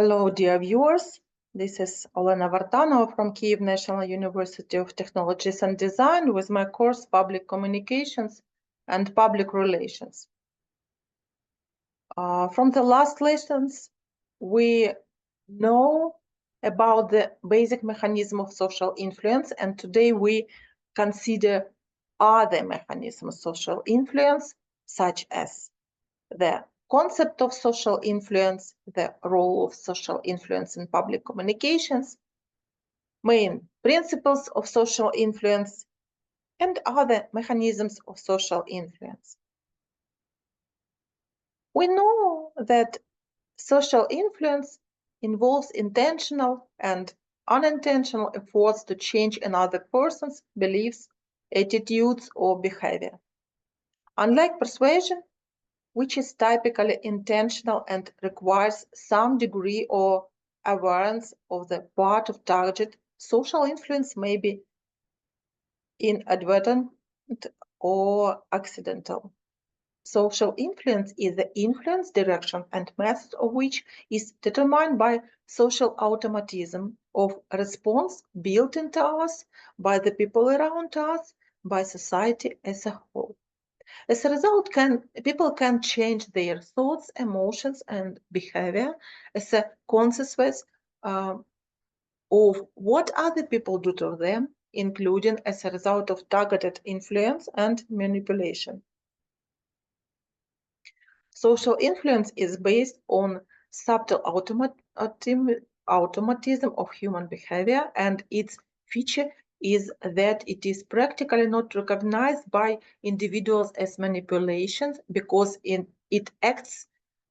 Hello, dear viewers. This is Olena Vartanova from Kyiv National University of Technologies and Design with my course Public Communications and Public Relations. From the last lessons, we know about the basic mechanism of social influence, and today we consider other mechanisms of social influence, such as the concept of social influence, the role of social influence in public communications, main principles of social influence, and other mechanisms of social influence. We know that social influence involves intentional and unintentional efforts to change another person's beliefs, attitudes, or behavior. Unlike persuasion, which is typically intentional and requires some degree of awareness of the part of target, social influence may be inadvertent or accidental. Social influence is the influence, direction, and method of which is determined by social automatism of response built into us by the people around us, by society as a whole. As a result, people can change their thoughts, emotions, and behavior as a consequence of what other people do to them, including as a result of targeted influence and manipulation. Social influence is based on subtle automatism of human behavior, and its feature is that it is practically not recognized by individuals as manipulations because it acts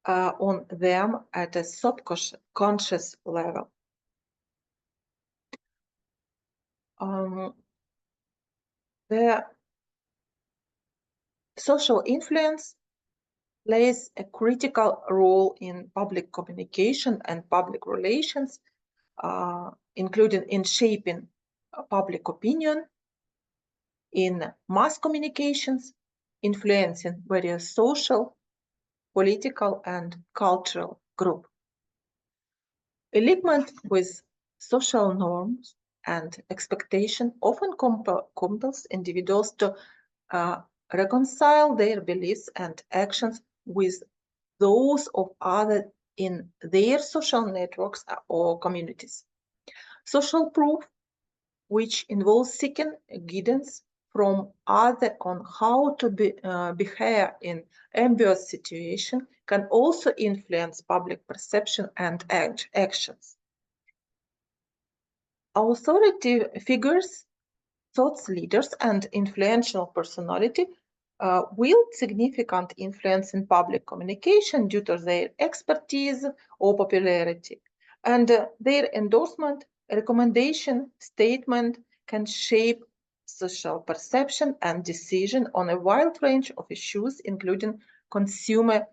on them at a subconscious level. The social influence plays a critical role in public communication and public relations, including in shaping public opinion, in mass communications, influencing various social, political, and cultural groups. Alignment with social norms and expectation often compels individuals to reconcile their beliefs and actions with those of others in their social networks or communities. Social proof, which involves seeking guidance from others on how to behave in ambiguous situations, can also influence public perception and actions. Authority figures, thought leaders, and influential personality wield significant influence in public communication due to their expertise or popularity, and their endorsement, recommendation, statement can shape social perception and decision on a wide range of issues, including consumer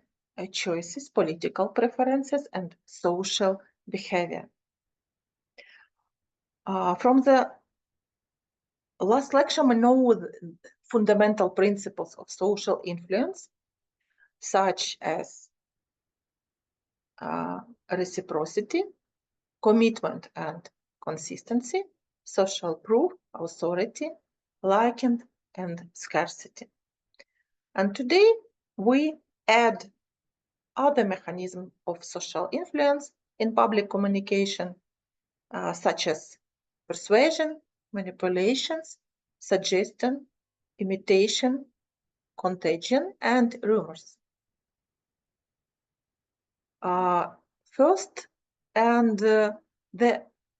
choices, political preferences, and social behavior. From the last lecture, we know the fundamental principles of social influence, such as reciprocity, commitment and consistency, social proof, authority, liking, and scarcity. And today we add other mechanisms of social influence in public communication, such as persuasion, manipulations, suggestion, imitation, contagion, and rumors. First, and the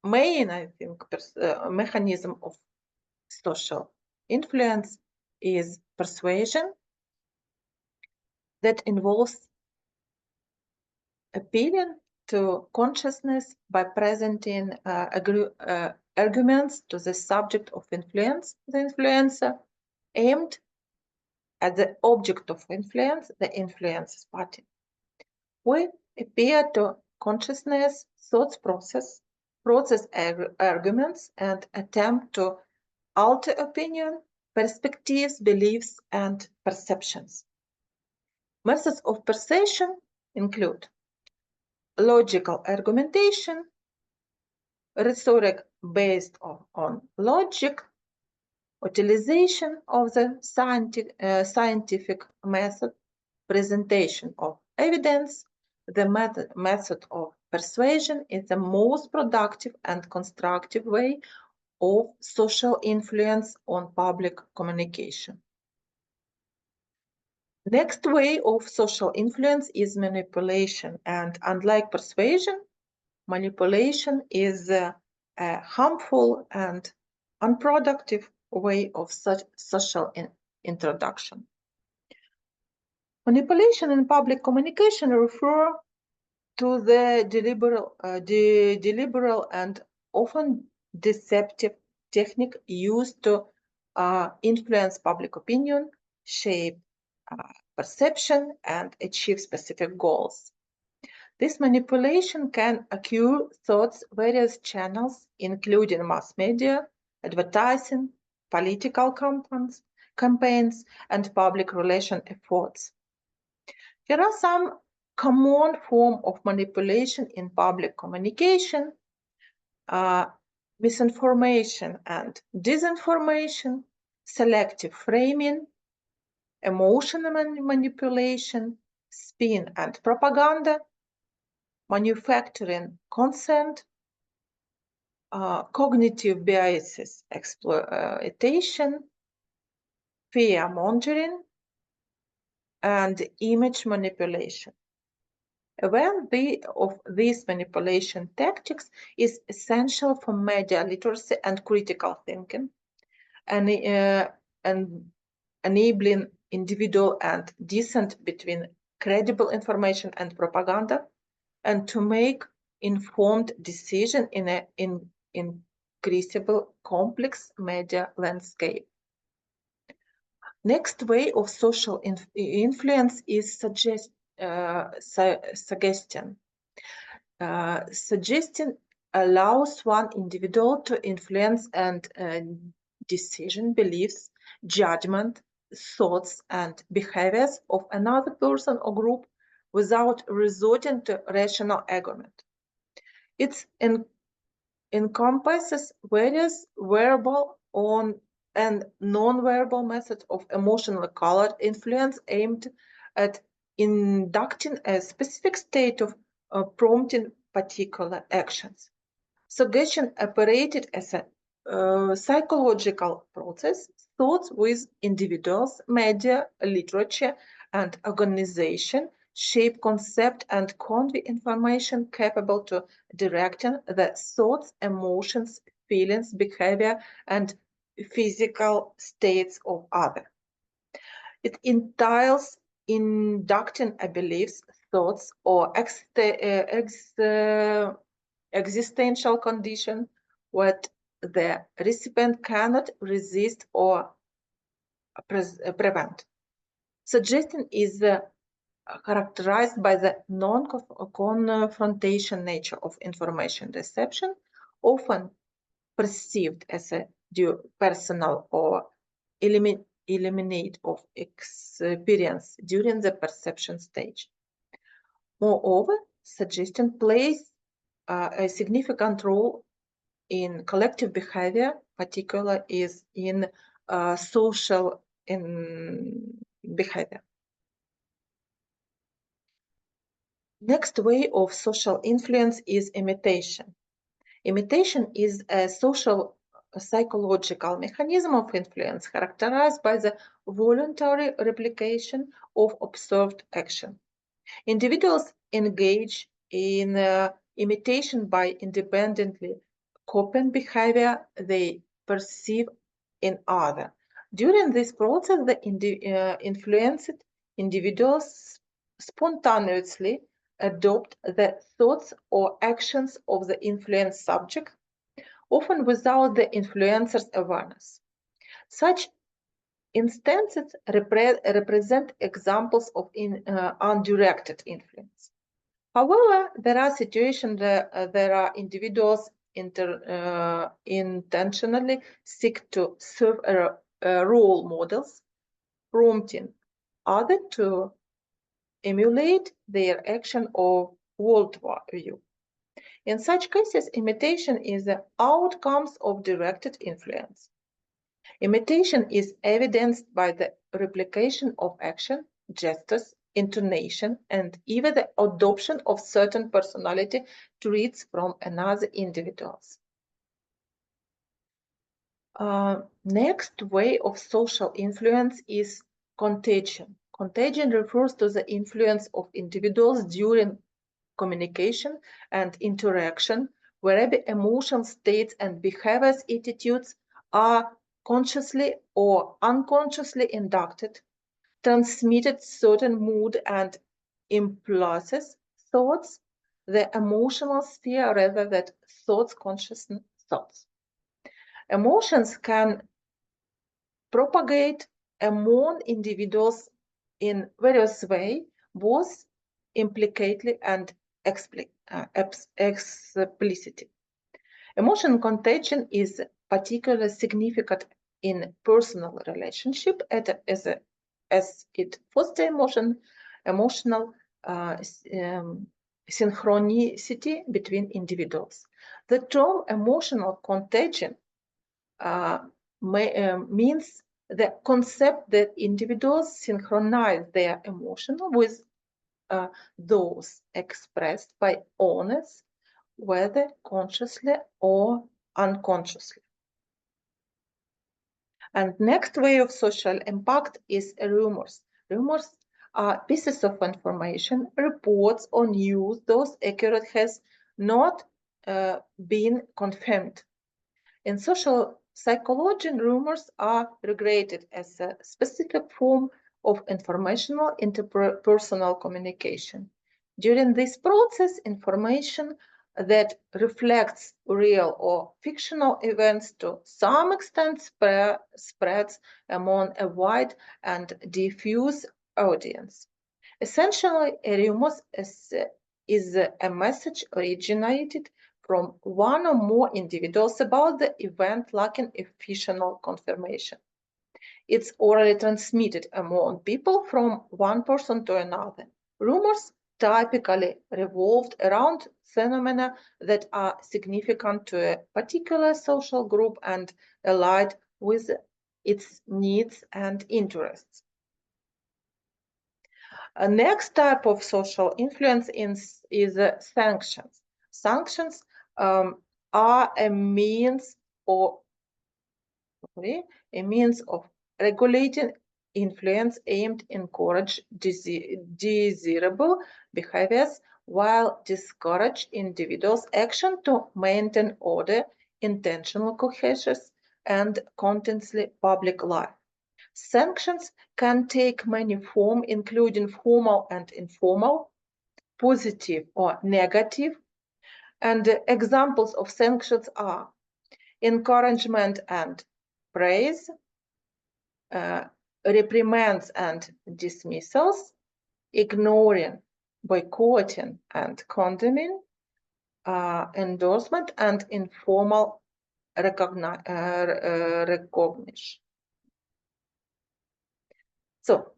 main, I think, mechanism of social influence is persuasion, that involves appealing to consciousness by presenting arguments to the subject of influence, the influencer, aimed at the object of influence, the influencer's party. We appear to consciousness, thoughts process arguments, and attempt to alter opinion, perspectives, beliefs, and perceptions. Methods of persuasion include logical argumentation, rhetoric based on logic, utilization of the scientific method, presentation of evidence. The method of persuasion is the most productive and constructive way of social influence on public communication. Next way of social influence is manipulation, and unlike persuasion, manipulation is a harmful and unproductive way of such social introduction. Manipulation in public communication refer to the deliberate and often deceptive technique used to influence public opinion, shape perception, and achieve specific goals. This manipulation can occur through various channels, including mass media, advertising, political campaigns, and public relation efforts. There are some common forms of manipulation in public communication: misinformation and disinformation, selective framing, emotional manipulation, spin and propaganda, manufacturing consent, cognitive biases exploitation, fear mongering, and image manipulation. Awareness of these manipulation tactics is essential for media literacy and critical thinking, and enabling individual and dissent between credible information and propaganda, and to make informed decisions in an increasingly complex media landscape. Next way of social influence is suggestion. Suggestion allows one individual to influence and decision, beliefs, judgment, thoughts, and behaviors of another person or group without resorting to rational argument. It encompasses various verbal and non-verbal methods of emotionally colored influence aimed at inducting a specific state of prompting particular actions. Suggestion operated as a psychological process thought with individuals, media, literature, and organization shape concept and convey information capable to directing the thoughts, emotions, feelings, behavior, and physical states of others. It entails inducting a beliefs, thoughts, or existential condition what the recipient cannot resist or prevent. Suggestion is characterized by the non-confrontation nature of information reception, often perceived as a personal or eliminate of experience during the perception stage. Moreover, suggestion plays a significant role in collective behavior, particularly is in social behavior. Next way of social influence is imitation. Imitation is a social psychological mechanism of influence characterized by the voluntary replication of observed action. Individuals engage in imitation by independently copying behavior they perceive in others. During this process, the influenced individuals spontaneously adopt the thoughts or actions of the influenced subject, often without the influencer's awareness. Such instances represent examples of undirected influence. However, there are situations where there are individuals intentionally seek to serve role models, prompting others to emulate their action or worldview. In such cases, imitation is the outcomes of directed influence. Imitation is evidenced by the replication of action, gestures, intonation, and even the adoption of certain personality traits from another individuals. Next way of social influence is contagion. Contagion refers to the influence of individuals during communication and interaction, wherever emotional states and behaviors, attitudes are consciously or unconsciously inducted, transmitted certain mood and impulses, thoughts, the emotional sphere rather than thoughts, conscious thoughts. Emotions can propagate among individuals in various ways, both implicitly and explicitly. Emotion contagion is particularly significant in personal relationship as it fosters emotional synchronicity between individuals. The term emotional contagion means the concept that individuals synchronize their emotion with those expressed by others, whether consciously or unconsciously. And next way of social impact is rumors. Rumors are pieces of information, reports or news, those accurate has not been confirmed. In social psychology, rumors are regarded as a specific form of informational interpersonal communication. During this process, information that reflects real or fictional events to some extent spreads among a wide and diffuse audience. Essentially, a rumor is a message originated from one or more individuals about the event lacking official confirmation. It's orally transmitted among people from one person to another. Rumors typically revolved around phenomena that are significant to a particular social group and allied with its needs and interests. A next type of social influence is sanctions. Sanctions are a means of regulating influence aimed to encourage desirable behaviors while discourage individuals' action to maintain order, intentional cohesiveness, and continuously public life. Sanctions can take many forms, including formal and informal, positive or negative, and examples of sanctions are encouragement and praise, reprimands and dismissals, ignoring, boycotting and condemning, endorsement and informal recognition. So,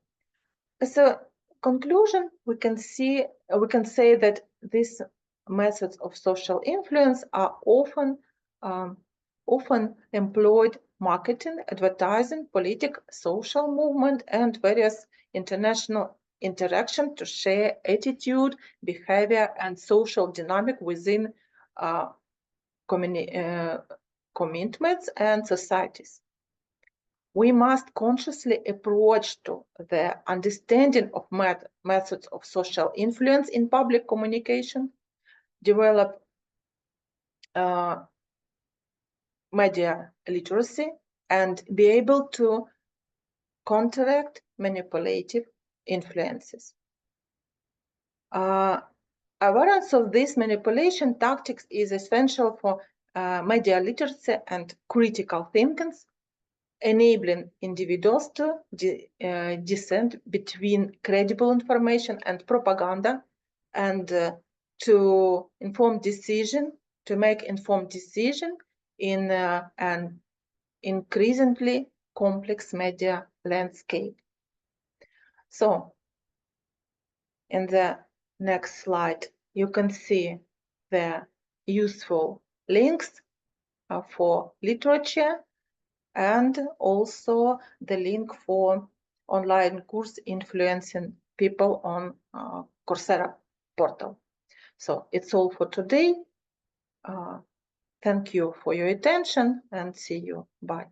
as a conclusion, we can say that these methods of social influence are often employed marketing, advertising, political, social movement, and various international interaction to share attitude, behavior, and social dynamic within commitments and societies. We must consciously approach to the understanding of methods of social influence in public communication, develop media literacy, and be able to counteract manipulative influences. Awareness of these manipulation tactics is essential for media literacy and critical thinking, enabling individuals to discern between credible information and propaganda and to make informed decision in an increasingly complex media landscape. So, in the next slide, you can see the useful links for literature and also the link for online course influencing people on Coursera portal. So it's all for today. Thank you for your attention and see you. Bye.